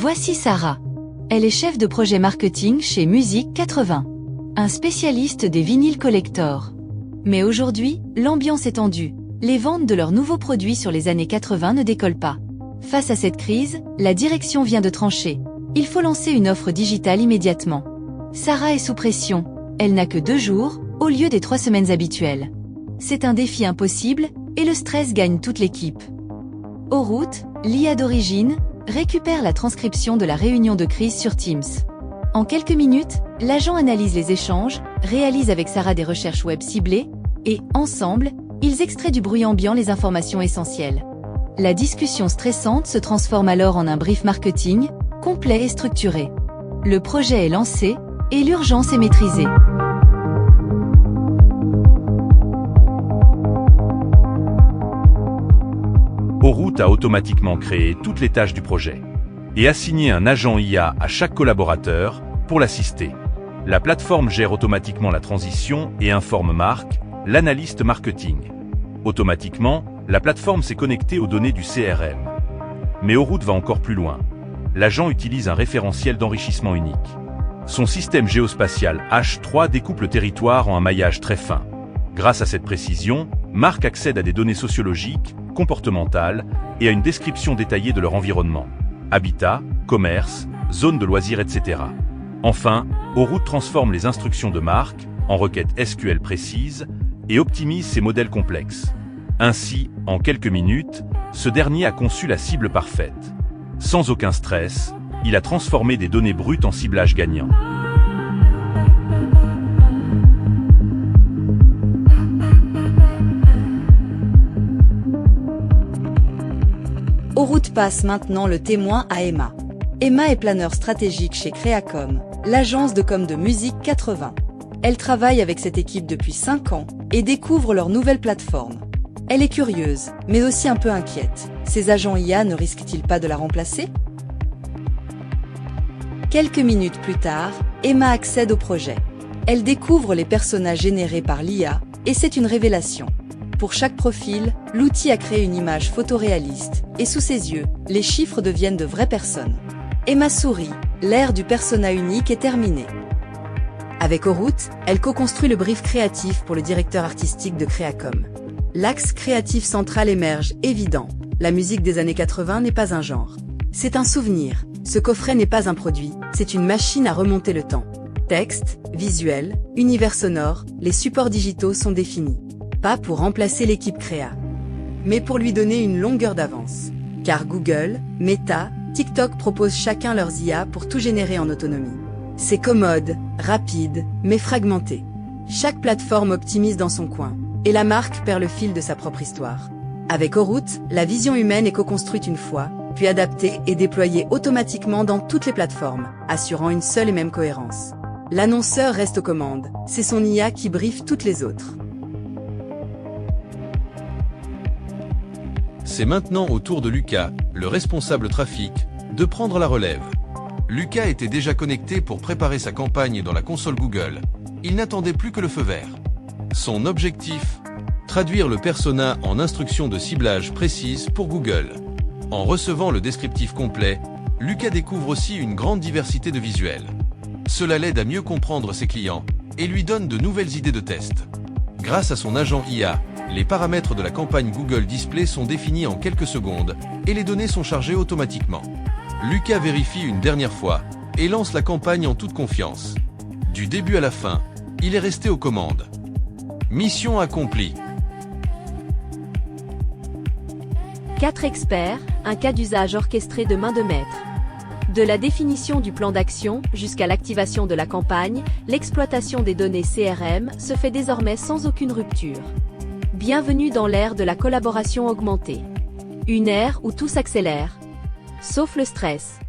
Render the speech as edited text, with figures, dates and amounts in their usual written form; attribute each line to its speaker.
Speaker 1: Voici Sarah. Elle est chef de projet marketing chez Musique 80, un spécialiste des vinyles collector. Mais aujourd'hui, l'ambiance est tendue. Les ventes de leurs nouveaux produits sur les années 80 ne décollent pas. Face à cette crise, la direction vient de trancher. Il faut lancer une offre digitale immédiatement. Sarah est sous pression. Elle n'a que 2 jours, au lieu des 3 semaines habituelles. C'est un défi impossible, et le stress gagne toute l'équipe. Oroot, l'IA d'origine, récupère la transcription de la réunion de crise sur Teams. En quelques minutes, l'agent analyse les échanges, réalise avec Sarah des recherches web ciblées, et, ensemble, ils extraient du bruit ambiant les informations essentielles. La discussion stressante se transforme alors en un brief marketing, complet et structuré. Le projet est lancé, et l'urgence est maîtrisée.
Speaker 2: Oroot a automatiquement créé toutes les tâches du projet et assigné un agent IA à chaque collaborateur pour l'assister. La plateforme gère automatiquement la transition et informe Marc, l'analyste marketing. Automatiquement, la plateforme s'est connectée aux données du CRM. Mais Oroot va encore plus loin. L'agent utilise un référentiel d'enrichissement unique. Son système géospatial H3 découpe le territoire en un maillage très fin. Grâce à cette précision, Marc accède à des données sociologiques, comportementales et à une description détaillée de leur environnement. Habitat, commerce, zone de loisirs, etc. Enfin, Oroot transforme les instructions de Marc en requêtes SQL précises et optimise ses modèles complexes. Ainsi, en quelques minutes, ce dernier a conçu la cible parfaite. Sans aucun stress, il a transformé des données brutes en ciblage gagnant.
Speaker 3: Oroot passe maintenant le témoin à Emma. Emma est planeur stratégique chez Creacom, l'agence de com de Musique 80. Elle travaille avec cette équipe depuis 5 ans et découvre leur nouvelle plateforme. Elle est curieuse, mais aussi un peu inquiète. Ces agents IA ne risquent-ils pas de la remplacer? Quelques minutes plus tard, Emma accède au projet. Elle découvre les personnages générés par l'IA, et c'est une révélation. Pour chaque profil, l'outil a créé une image photoréaliste, et sous ses yeux, les chiffres deviennent de vraies personnes. Emma sourit, l'ère du persona unique est terminée. Avec Oroot, elle co-construit le brief créatif pour le directeur artistique de Creacom. L'axe créatif central émerge, évident. La musique des années 80 n'est pas un genre. C'est un souvenir. Ce coffret n'est pas un produit, c'est une machine à remonter le temps. Texte, visuel, univers sonore, les supports digitaux sont définis. Pas pour remplacer l'équipe créa, mais pour lui donner une longueur d'avance. Car Google, Meta, TikTok proposent chacun leurs IA pour tout générer en autonomie. C'est commode, rapide, mais fragmenté. Chaque plateforme optimise dans son coin, et la marque perd le fil de sa propre histoire. Avec Oroot, la vision humaine est co-construite une fois, puis adaptée et déployée automatiquement dans toutes les plateformes, assurant une seule et même cohérence. L'annonceur reste aux commandes, c'est son IA qui briefe toutes les autres.
Speaker 4: C'est maintenant au tour de Lucas, le responsable trafic, de prendre la relève. Lucas était déjà connecté pour préparer sa campagne dans la console Google. Il n'attendait plus que le feu vert. Son objectif ? Traduire le persona en instructions de ciblage précises pour Google. En recevant le descriptif complet, Lucas découvre aussi une grande diversité de visuels. Cela l'aide à mieux comprendre ses clients et lui donne de nouvelles idées de tests. Grâce à son agent IA, les paramètres de la campagne Google Display sont définis en quelques secondes et les données sont chargées automatiquement. Lucas vérifie une dernière fois et lance la campagne en toute confiance. Du début à la fin, il est resté aux commandes. Mission accomplie.
Speaker 5: 4 experts, un cas d'usage orchestré de main de maître. De la définition du plan d'action jusqu'à l'activation de la campagne, l'exploitation des données CRM se fait désormais sans aucune rupture. Bienvenue dans l'ère de la collaboration augmentée. Une ère où tout s'accélère. Sauf le stress.